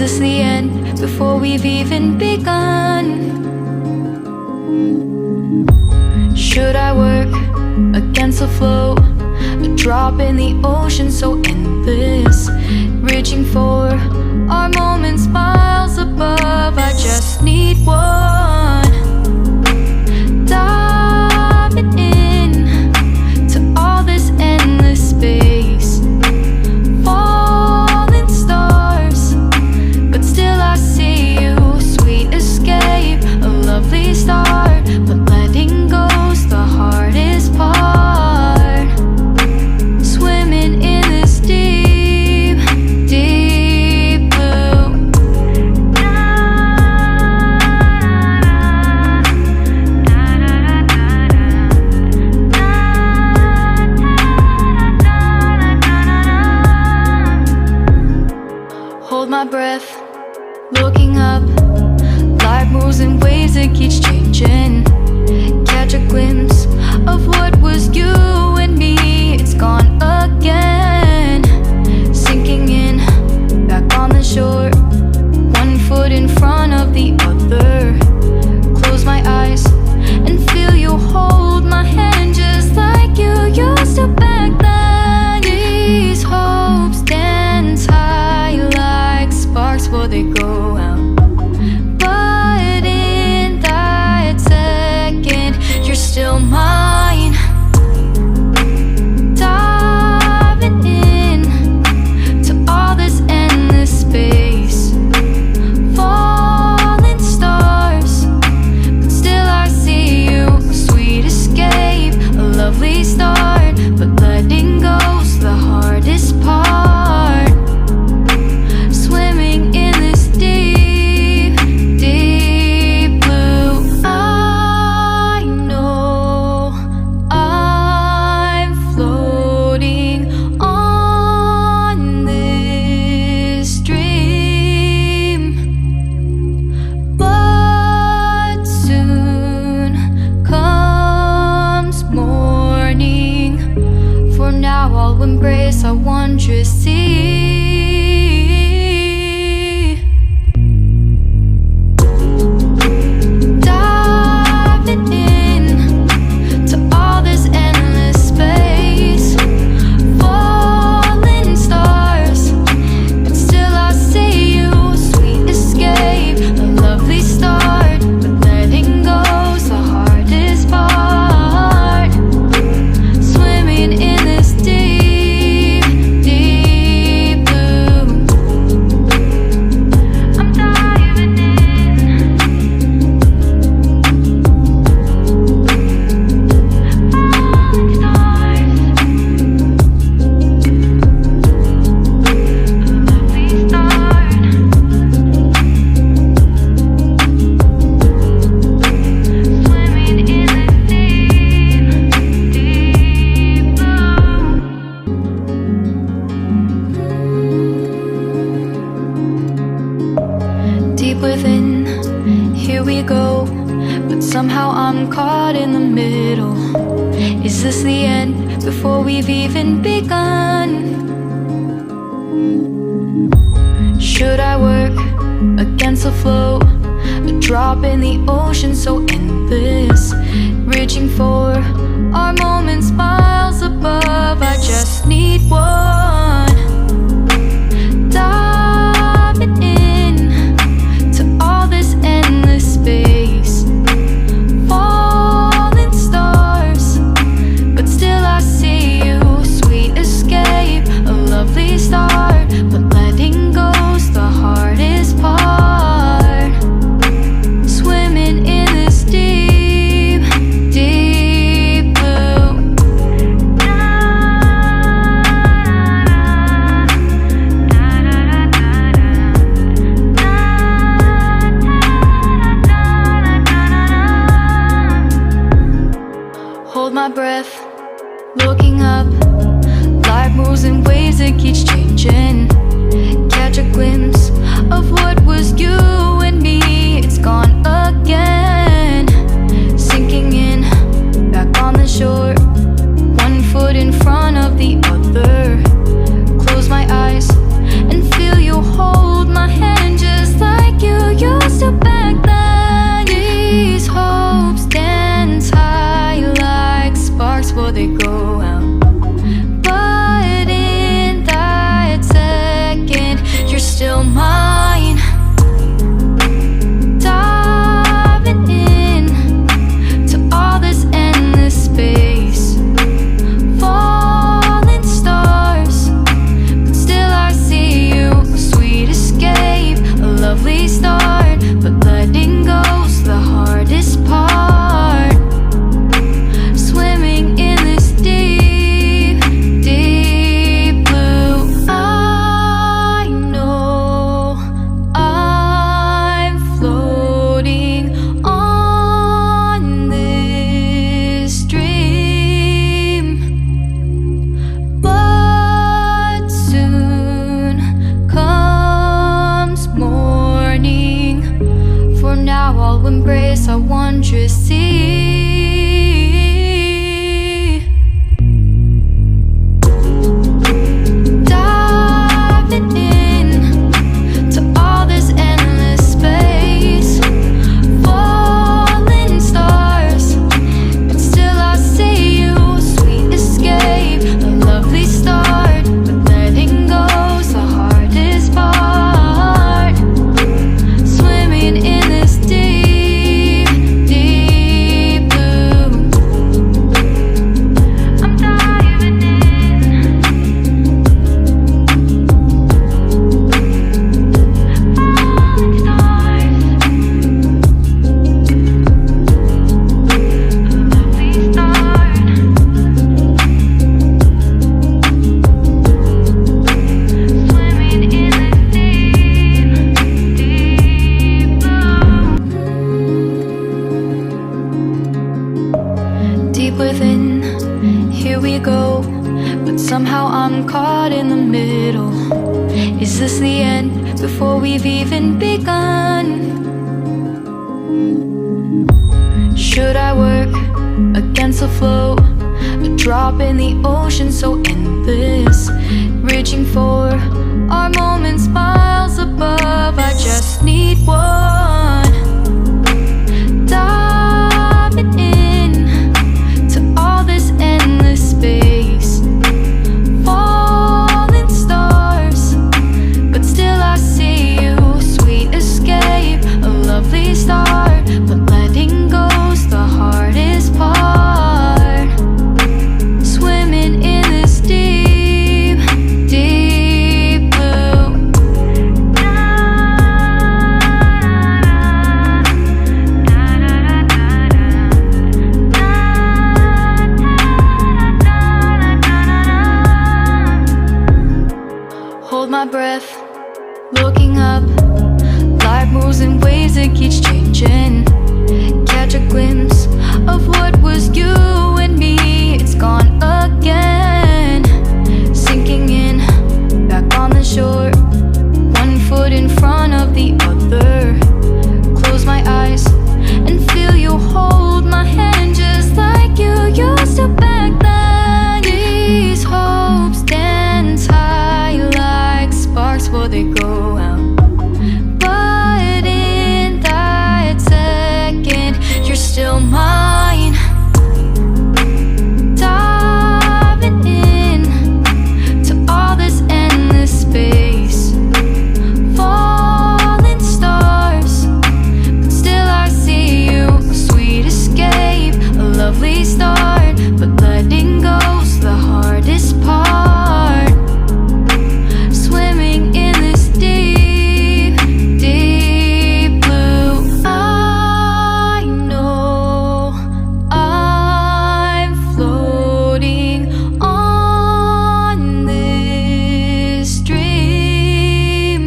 Is this the end before we've even begun? Should I work against the flow? A drop in the ocean so endless, reaching for our moments miles above. I just need one, diving in to all this endless space, falling stars, but still I see you. Sweet escape, a lovely start, but letting go's the hardest part. Swimming in this deep, deep blue. Hold my breath, looking up. Life moves in waves, it keeps changing. Catch a glimpse of what was you and me. It's gone again, sinking in, back on the shore. One foot in front of the other. Close my eyes and feel you hold my hand just like you used to back then. These hopes dance high like sparks before they go out. But in that second, you're still mine. Diving in to all this endless space, falling stars, but still I see you. Sweet escape, a lovely start, but letting go's the hardest part. Swimming in this deep, deep blue. I know I'm floating on this dream, but soon comes morning. For now I'll embrace our wondrous sea. Diving in to all this endless space, falling stars, but still I see you. Sweet escape, a lovely start, but letting go's the hardest part. Swimming in this deep, deep blue. I'm diving in. Falling stars, lovely start. Swimming in this deep, deep blue. Deep within, here we go, but somehow I'm caught in the middle. Is this the end before we've even begun? Should I work against the flow? A drop in the ocean so endless, reaching for our moments miles above. I just need one, diving in to all this endless space, falling stars, but still I see you. Sweet escape, a lovely start, but letting go's the hardest part. Swimming in this deep, deep blue. embrace our wondrous sea. Diving in to all this endless space, falling stars, but still I see you. Sweet escape, a lovely start, but letting go's the hardest part. Swimming in this deep, deep blue. I'm diving in. Falling stars, a lovely start. Swimming in this deep, deep blue. Deep within, here we go, but somehow I'm caught in the middle. Is this the end before we've even begun? Should I work against the flow? A drop in the ocean so endless, reaching for our moments miles above. I just need one. Diving in to all this endless space, falling stars, but still I see you. Sweet escape, a lovely start, but letting go's the hardest part. Swimming in this deep, deep blue. Hold my breath, looking up. Life moves in waves that keeps changing. Catch a glimpse of what was you and me. It's gone again. Sinking in, back on the shore. One foot in front of the other. Close my eyes and feel you hold my hand just like you used to back then. These hopes dance high like sparks before they go out. But in that second, you're still mine. Diving in to all this endless space, falling stars, but still I see you. Sweet escape, a lovely start, but letting go's the hardest part. Swimming in this deep, deep blue. I know I'm floating on this dream,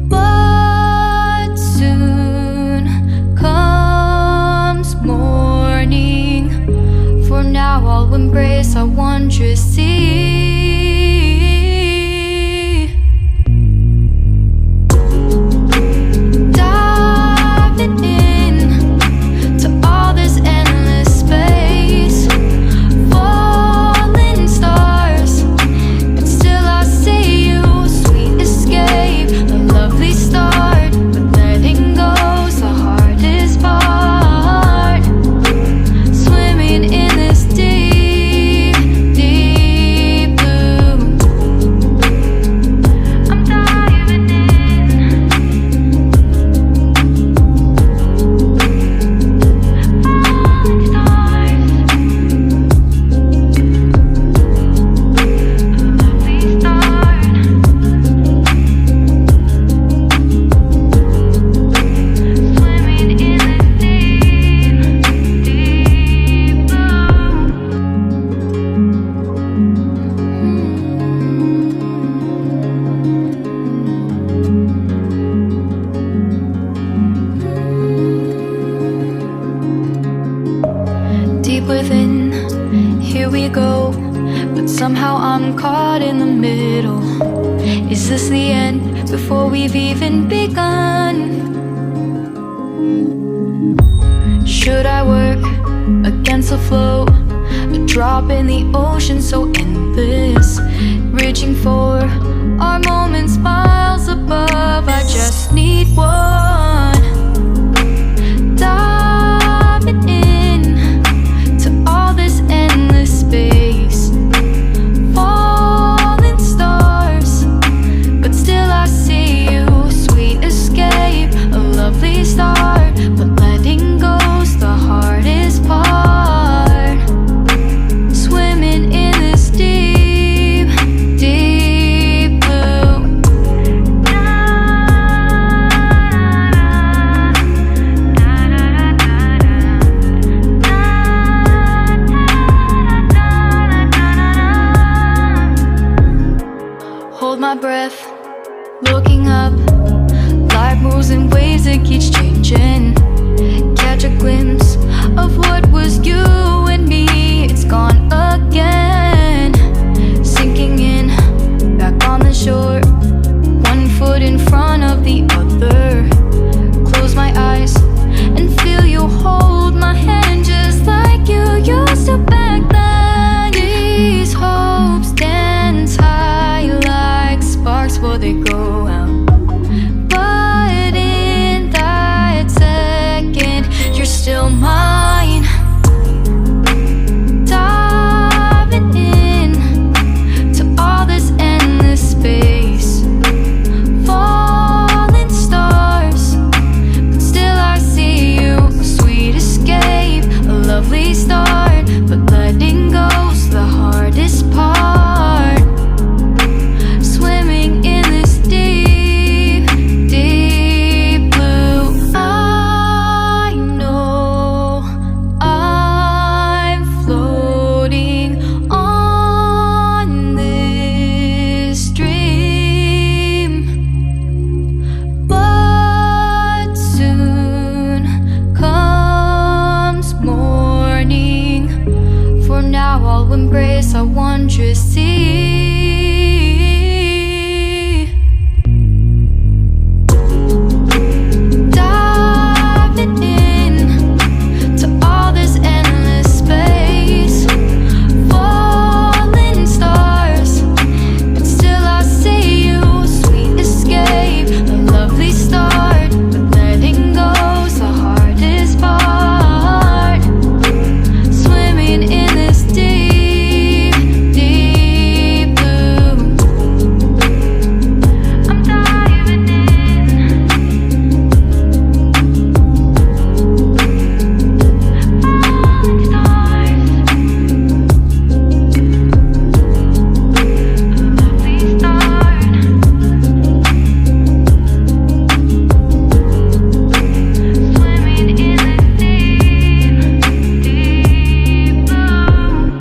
but soon comes morning. For now I'll embrace our wondrous sea. Diving in to all this endless space, falling stars, but still I see you. Sweet escape, a lovely start, but letting go's the hardest part. Swimming in this deep, deep blue. I'm diving in. Falling stars, a lovely start. Swimming in this deep, deep blue. Deep within, here we go, but somehow I'm caught in the middle. Is this the end before we've even begun? Should I work against the flow? A drop in the ocean so endless, reaching for our moments miles above. I just need one, diving in to all this endless space, falling stars, but still I see you. Sweet escape, a lovely start, but letting go's the hardest part. Swimming in this deep, deep blue. Hold my breath, looking up. Life moves in waves that keeps changing. Catch a glimpse of what was you